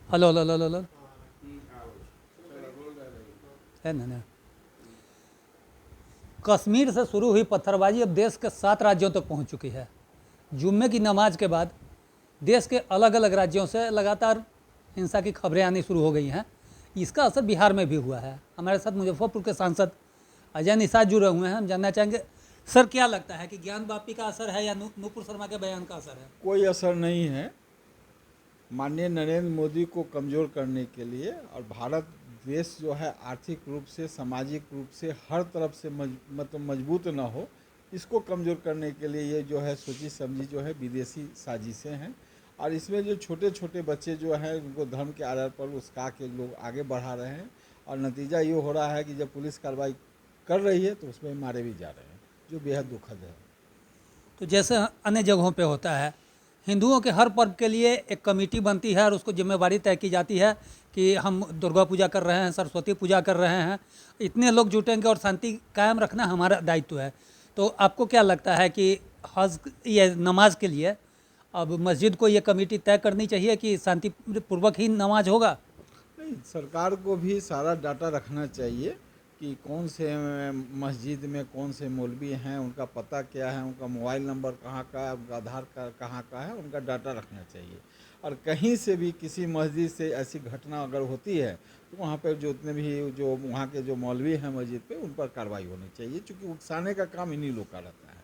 Hello hello hello hello है ना। कश्मीर से शुरू हुई पत्थरबाजी अब देश के 7 राज्यों तक पहुंच चुकी है। जुम्मे की नमाज के बाद देश के अलग अलग राज्यों से लगातार हिंसा की खबरें आनी शुरू हो गई हैं। इसका असर बिहार में भी हुआ है। हमारे साथ मुजफ्फरपुर के सांसद अजय निषाद जुड़े हुए हैं। हम जानना चाहेंगे सर, क्या लगता है कि ज्ञान वापी का असर है या नूपुर शर्मा के बयान का असर है? कोई असर नहीं है। माननीय नरेंद्र मोदी को कमज़ोर करने के लिए और भारत देश जो है आर्थिक रूप से, सामाजिक रूप से, हर तरफ से मतलब मजबूत ना हो, इसको कमज़ोर करने के लिए ये जो है सोची समझी जो है विदेशी साजिशें हैं। और इसमें जो छोटे छोटे बच्चे जो हैं उनको धर्म के आधार पर उस्का के लोग आगे बढ़ा रहे हैं। और नतीजा ये हो रहा है कि जब पुलिस कार्रवाई कर रही है तो उसमें मारे भी जा रहे हैं, जो बेहद दुखद है। तो जैसे अन्य जगहों पे होता है, हिंदुओं के हर पर्व के लिए एक कमेटी बनती है और उसको जिम्मेवारी तय की जाती है कि हम दुर्गा पूजा कर रहे हैं, सरस्वती पूजा कर रहे हैं, इतने लोग जुटेंगे और शांति कायम रखना हमारा दायित्व है। तो आपको क्या लगता है कि हज ये नमाज के लिए अब मस्जिद को ये कमेटी तय करनी चाहिए कि शांतिपूर्वक ही नमाज होगा? नहीं, सरकार को भी सारा डाटा रखना चाहिए कि कौन से मस्जिद में कौन से मौलवी हैं, उनका पता क्या है, उनका मोबाइल नंबर कहाँ का है, उनका आधार कार्ड कहाँ का है, उनका डाटा रखना चाहिए। और कहीं से भी किसी मस्जिद से ऐसी घटना अगर होती है तो वहाँ पर जो उतने भी जो वहाँ के जो मौलवी हैं मस्जिद पे, उन पर कार्रवाई होनी चाहिए, क्योंकि उकसाने का काम इन्हीं लोग का रहता है।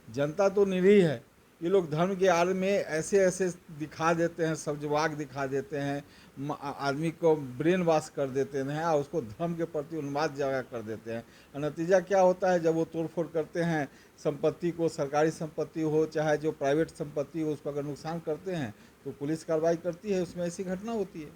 जनता तो निरीह है। ये लोग धर्म के आड़ में ऐसे ऐसे दिखा देते हैं, सब्जवाग दिखा देते हैं, आदमी को ब्रेन वॉश कर देते हैं और उसको धर्म के प्रति उन्माद जगह कर देते हैं। और नतीजा क्या होता है, जब वो तोड़फोड़ करते हैं संपत्ति को, सरकारी संपत्ति हो चाहे जो प्राइवेट संपत्ति हो, उसको अगर नुकसान करते हैं तो पुलिस कार्रवाई करती है, उसमें ऐसी घटना होती है।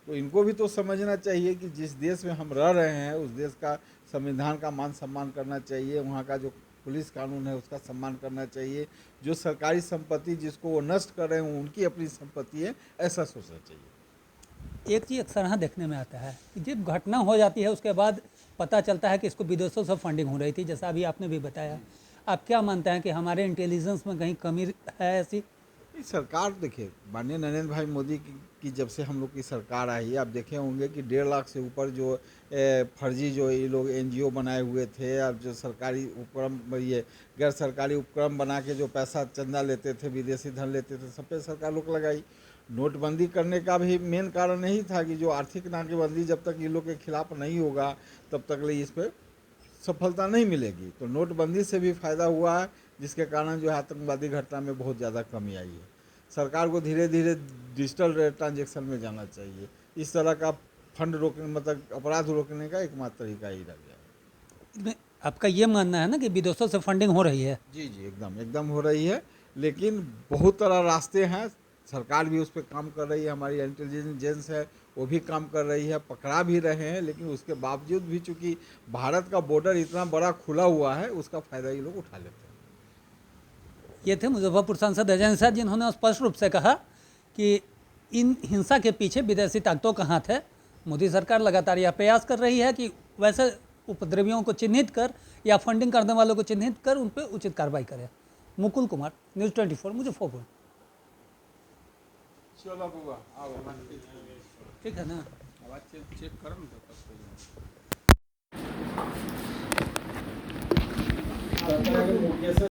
तो इनको भी तो समझना चाहिए कि जिस देश में हम रह रहे हैं उस देश का संविधान का मान सम्मान करना चाहिए, वहाँ का जो पुलिस कानून है उसका सम्मान करना चाहिए। जो सरकारी संपत्ति जिसको वो नष्ट कर रहे हैं उनकी अपनी संपत्ति है, ऐसा सोचना चाहिए। एक चीज़ अक्सर यहाँ देखने में आता है कि जब घटना हो जाती है उसके बाद पता चलता है कि इसको विदेशों से फंडिंग हो रही थी, जैसा अभी आपने भी बताया। आप क्या मानते हैं कि हमारे इंटेलिजेंस में कहीं कमी है ऐसी? इस सरकार देखिए, माननीय नरेंद्र भाई मोदी की जब से हम लोग की सरकार आई है, आप देखे होंगे कि 1.5 लाख से ऊपर जो फर्जी जो ये लोग एनजीओ बनाए हुए थे, और जो सरकारी उपक्रम, ये गैर सरकारी उपक्रम बना के जो पैसा चंदा लेते थे, विदेशी धन लेते थे, सब पे सरकार रोक लगाई। नोटबंदी करने का भी मेन कारण यही था कि जो आर्थिक नाकेबंदी जब तक ये लोग के खिलाफ नहीं होगा तब तक इस पर सफलता नहीं मिलेगी। तो नोटबंदी से भी फ़ायदा हुआ है, जिसके कारण जो है आतंकवादी घटना में बहुत ज़्यादा कमी आई है। सरकार को धीरे धीरे डिजिटल ट्रांजेक्शन में जाना चाहिए। इस तरह का फंड रोकने, मतलब अपराध रोकने का एकमात्र तरीका ही रह गया है। इसमें आपका ये मानना है ना कि विदेशों से फंडिंग हो रही है? जी जी, एकदम एकदम हो रही है, लेकिन बहुत तरह रास्ते हैं। सरकार भी उस पर काम कर रही है, हमारी इंटेलिजेंस है वो भी काम कर रही है, पकड़ा भी रहे हैं। लेकिन उसके बावजूद भी चूंकि भारत का बॉर्डर इतना बड़ा खुला हुआ है, उसका फ़ायदा ये लोग उठा लेते हैं। ये थे मुजफ्फरपुर सांसद अजय निषाद, जिन्होंने स्पष्ट रूप से कहा कि इन हिंसा के पीछे विदेशी ताकतों का हाथ है। मोदी सरकार लगातार यह प्रयास कर रही है कि वैसे उपद्रवियों को चिन्हित कर या फंडिंग करने वालों को चिन्हित कर उन पर उचित कार्रवाई करे। मुकुल कुमार, न्यूज़ 24, मुजफ्फरपुर। चलो बुआ, आओ। ठीक है ना? आवाज़ चेक करो ना।